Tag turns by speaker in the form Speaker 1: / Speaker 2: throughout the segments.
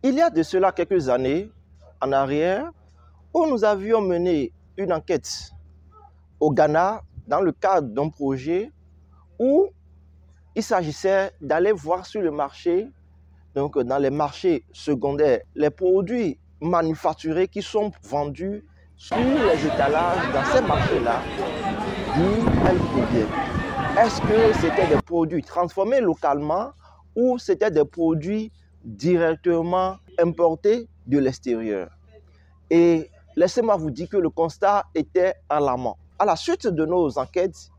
Speaker 1: Il y a de cela quelques années en arrière, où nous avions mené une enquête au Ghana dans le cadre d'un projet où il s'agissait d'aller voir sur le marché, donc dans les marchés secondaires, les produits manufacturés qui sont vendus sur les étalages dans ces marchés-là, d'où elles proviennent. Est-ce que c'était des produits transformés localement ou c'était des produits directement importés de l'extérieur? Et laissez-moi vous dire que le constat était alarmant. À la suite de nos enquêtes,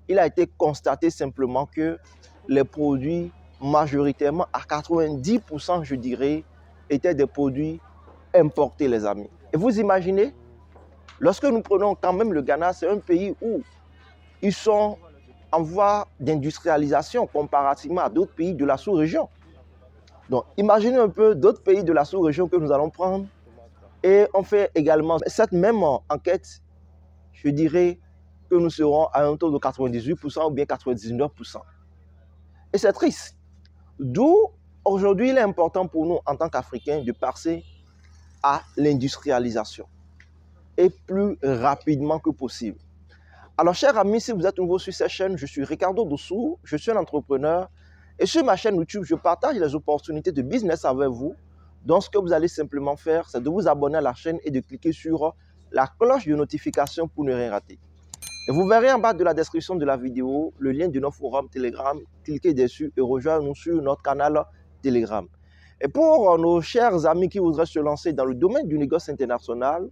Speaker 1: il a été constaté simplement que les produits, majoritairement à 90%, je dirais, étaient des produits importés, les amis. Et vous imaginez, lorsque nous prenons quand même le Ghana, c'est un pays où ils sont en voie d'industrialisation comparativement à d'autres pays de la sous-région. Donc, imaginez un peu d'autres pays de la sous-région que nous allons prendre. Et on fait également cette même enquête, je dirais que nous serons à un taux de 98% ou bien 99%. Et c'est triste. D'où, aujourd'hui, il est important pour nous, en tant qu'Africains, de passer à l'industrialisation. Et plus rapidement que possible. Alors, chers amis, si vous êtes nouveau sur cette chaîne, je suis Ricardo Doussou, je suis un entrepreneur. Et sur ma chaîne YouTube, je partage les opportunités de business avec vous. Donc, ce que vous allez simplement faire, c'est de vous abonner à la chaîne et de cliquer sur la cloche de notification pour ne rien rater. Et vous verrez en bas de la description de la vidéo le lien de notre forum Telegram. Cliquez dessus et rejoignez-nous sur notre canal Telegram. Et pour nos chers amis qui voudraient se lancer dans le domaine du négoce international,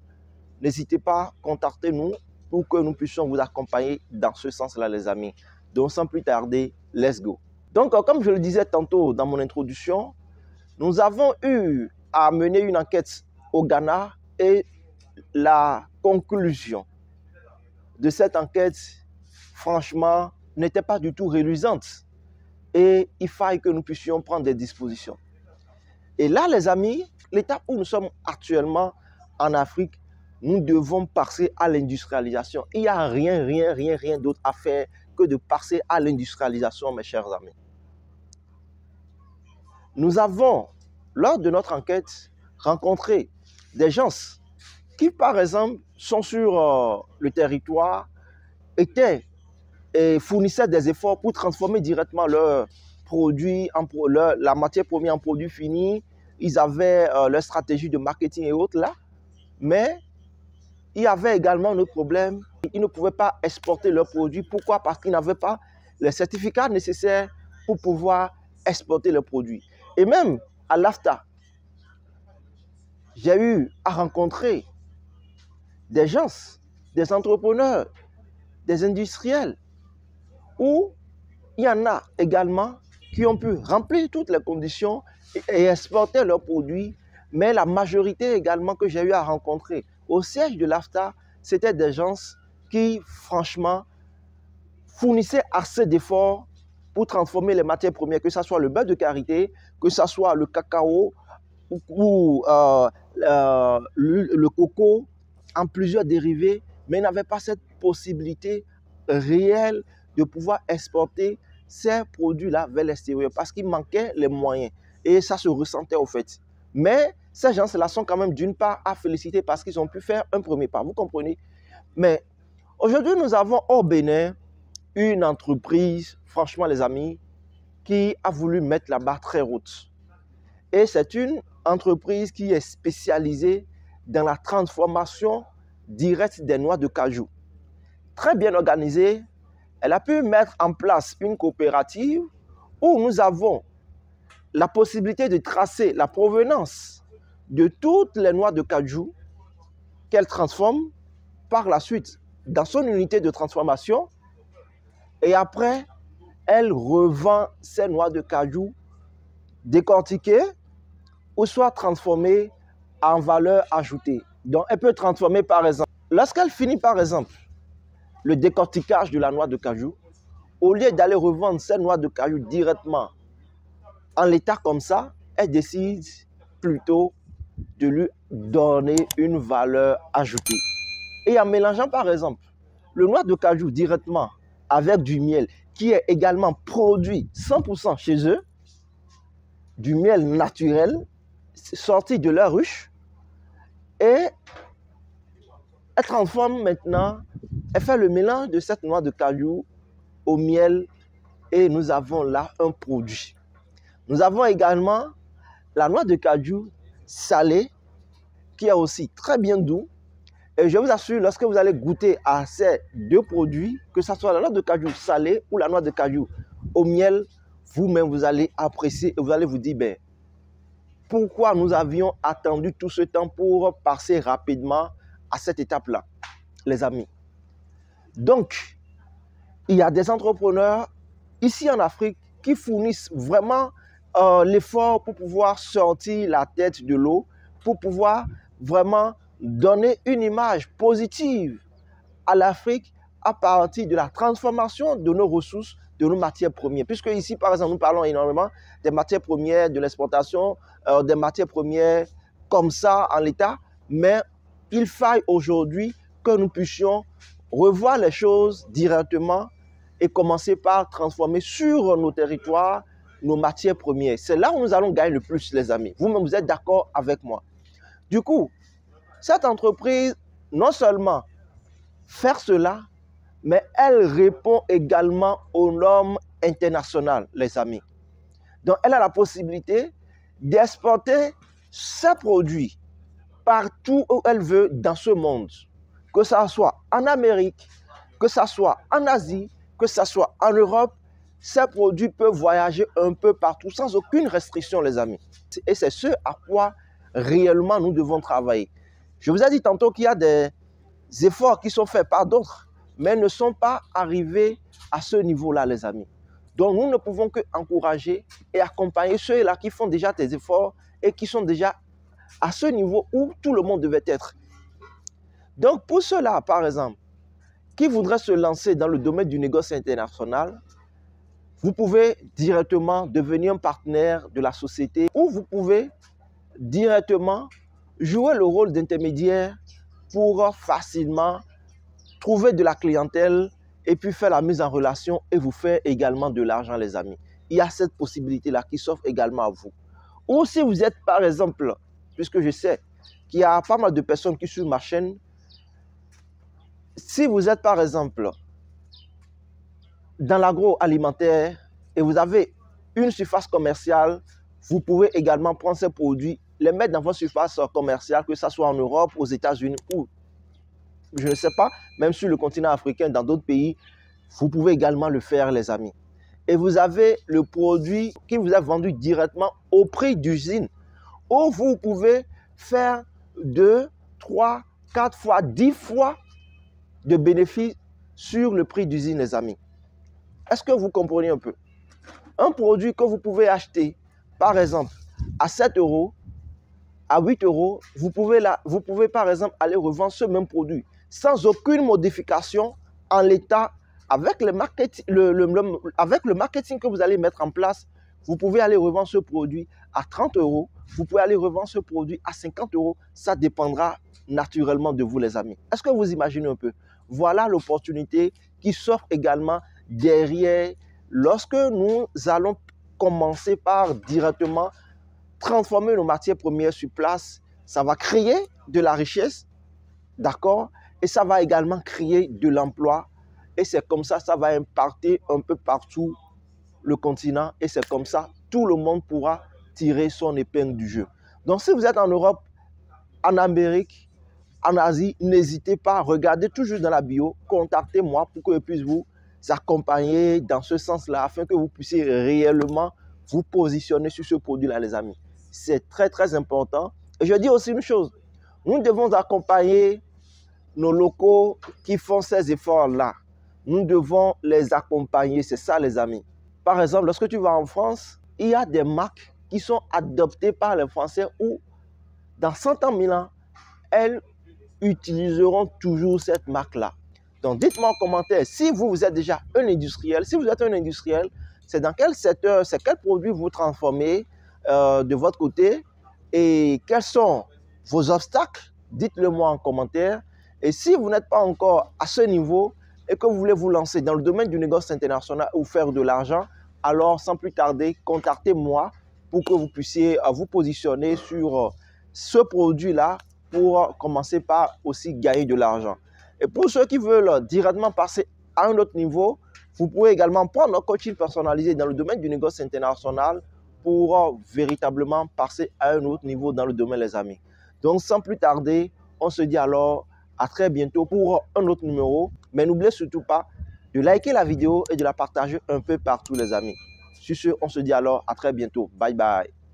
Speaker 1: n'hésitez pas à contacter nous pour que nous puissions vous accompagner dans ce sens-là, les amis. Donc, sans plus tarder, let's go. Donc, comme je le disais tantôt dans mon introduction, nous avons eu à mener une enquête au Ghana et la conclusion de cette enquête, franchement, n'était pas du tout reluisante. Et il faille que nous puissions prendre des dispositions. Et là, les amis, l'étape où nous sommes actuellement en Afrique, nous devons passer à l'industrialisation. Il n'y a rien d'autre à faire que de passer à l'industrialisation, mes chers amis. Nous avons, lors de notre enquête, rencontré des gens qui, par exemple, sont sur le territoire, étaient et fournissaient des efforts pour transformer directement leurs produits, la matière première en produit fini. Ils avaient leur stratégie de marketing et autres là. Mais il y avait également un autre problème. Ils ne pouvaient pas exporter leurs produits. Pourquoi? Parce qu'ils n'avaient pas les certificats nécessaires pour pouvoir exporter leurs produits. Et même à l'AFTA, j'ai eu à rencontrer des gens, des entrepreneurs, des industriels, où il y en a également qui ont pu remplir toutes les conditions et exporter leurs produits, mais la majorité également que j'ai eu à rencontrer au siège de l'AFTA, c'était des gens qui, franchement, fournissaient assez d'efforts pour transformer les matières premières, que ce soit le beurre de karité, que ce soit le cacao ou le coco, en plusieurs dérivés, mais n'avaient pas cette possibilité réelle de pouvoir exporter ces produits-là vers l'extérieur parce qu'il manquait les moyens et ça se ressentait au fait. Mais ces gens-là sont quand même d'une part à féliciter parce qu'ils ont pu faire un premier pas, vous comprenez? Mais aujourd'hui, nous avons au Bénin une entreprise, franchement les amis, qui a voulu mettre la barre très haute. Et c'est une entreprise qui est spécialisée dans la transformation directe des noix de cajou. Très bien organisée, elle a pu mettre en place une coopérative où nous avons la possibilité de tracer la provenance de toutes les noix de cajou qu'elle transforme par la suite dans son unité de transformation. Et après, elle revend ces noix de cajou décortiquées ou soit transformées en valeur ajoutée. Donc, elle peut transformer par exemple, lorsqu'elle finit par exemple le décortiquage de la noix de cajou, au lieu d'aller revendre ces noix de cajou directement en l'état comme ça, elle décide plutôt de lui donner une valeur ajoutée. Et en mélangeant par exemple le noix de cajou directement avec du miel qui est également produit 100% chez eux, du miel naturel, sortie de leur ruche et elle transforme maintenant, elle fait le mélange de cette noix de cajou au miel et nous avons là un produit. Nous avons également la noix de cajou salée qui est aussi très bien doux. Et je vous assure, lorsque vous allez goûter à ces deux produits, que ce soit la noix de cajou salée ou la noix de cajou au miel, vous-même vous allez apprécier et vous allez vous dire, ben, pourquoi nous avions attendu tout ce temps pour passer rapidement à cette étape-là, les amis. Donc, il y a des entrepreneurs ici en Afrique qui fournissent vraiment l'effort pour pouvoir sortir la tête de l'eau, pour pouvoir vraiment donner une image positive à l'Afrique à partir de la transformation de nos ressources, de nos matières premières. Puisque ici, par exemple, nous parlons énormément des matières premières, de l'exportation, des matières premières comme ça en l'état, mais il faille aujourd'hui que nous puissions revoir les choses directement et commencer par transformer sur nos territoires nos matières premières. C'est là où nous allons gagner le plus, les amis. Vous-même, vous êtes d'accord avec moi. Du coup, cette entreprise, non seulement faire cela, mais elle répond également aux normes internationales, les amis. Donc, elle a la possibilité d'exporter ses produits partout où elle veut dans ce monde. Que ça soit en Amérique, que ça soit en Asie, que ça soit en Europe, ces produits peuvent voyager un peu partout sans aucune restriction, les amis. Et c'est ce à quoi réellement nous devons travailler. Je vous ai dit tantôt qu'il y a des efforts qui sont faits par d'autres, mais ne sont pas arrivés à ce niveau-là, les amis. Donc, nous ne pouvons qu'encourager et accompagner ceux-là qui font déjà des efforts et qui sont déjà à ce niveau où tout le monde devait être. Donc, pour ceux-là, par exemple, qui voudraient se lancer dans le domaine du négoce international, vous pouvez directement devenir un partenaire de la société ou vous pouvez directement jouer le rôle d'intermédiaire pour facilement trouver de la clientèle et puis faire la mise en relation et vous faire également de l'argent, les amis. Il y a cette possibilité-là qui s'offre également à vous. Ou si vous êtes, par exemple, puisque je sais qu'il y a pas mal de personnes qui suivent ma chaîne, si vous êtes, par exemple, dans l'agroalimentaire et vous avez une surface commerciale, vous pouvez également prendre ces produits, les mettre dans votre surface commerciale, que ce soit en Europe, aux États-Unis ou, je ne sais pas, même sur le continent africain, dans d'autres pays, vous pouvez également le faire, les amis. Et vous avez le produit qui vous est vendu directement au prix d'usine, où vous pouvez faire 2, 3, 4 fois, 10 fois de bénéfices sur le prix d'usine, les amis. Est-ce que vous comprenez un peu? Un produit que vous pouvez acheter, par exemple, à 7 euros, à 8 euros, vous pouvez par exemple aller revendre ce même produit sans aucune modification en l'état avec le marketing que vous allez mettre en place. Vous pouvez aller revendre ce produit à 30 euros, vous pouvez aller revendre ce produit à 50 euros. Ça dépendra naturellement de vous, les amis. Est-ce que vous imaginez un peu? Voilà l'opportunité qui s'offre également derrière lorsque nous allons commencer par directement transformer nos matières premières sur place. Ça va créer de la richesse, d'accord? Et ça va également créer de l'emploi. Et c'est comme ça, ça va impacter un peu partout le continent. Et c'est comme ça, tout le monde pourra tirer son épingle du jeu. Donc, si vous êtes en Europe, en Amérique, en Asie, n'hésitez pas, regardez toujours dans la bio, contactez-moi pour que je puisse vous accompagner dans ce sens-là, afin que vous puissiez réellement vous positionner sur ce produit-là, les amis. C'est très, très important. Et je dis aussi une chose, nous devons accompagner nos locaux qui font ces efforts-là. Nous devons les accompagner, c'est ça, les amis. Par exemple, lorsque tu vas en France, il y a des marques qui sont adoptées par les Français où, dans 100 ans, 1000 ans, elles utiliseront toujours cette marque-là. Donc, dites-moi en commentaire si vous êtes déjà un industriel. Si vous êtes un industriel, c'est dans quel secteur, c'est quel produit vous transformez de votre côté et quels sont vos obstacles? Dites-le moi en commentaire. Et si vous n'êtes pas encore à ce niveau et que vous voulez vous lancer dans le domaine du négoce international ou faire de l'argent, alors sans plus tarder, contactez-moi pour que vous puissiez vous positionner sur ce produit-là pour commencer par aussi gagner de l'argent. Et pour ceux qui veulent directement passer à un autre niveau, vous pouvez également prendre un coaching personnalisé dans le domaine du négoce international pour véritablement passer à un autre niveau dans le domaine, les amis. Donc, sans plus tarder, on se dit alors à très bientôt pour un autre numéro. Mais n'oubliez surtout pas de liker la vidéo et de la partager un peu partout, les amis. Sur ce, on se dit alors à très bientôt. Bye bye.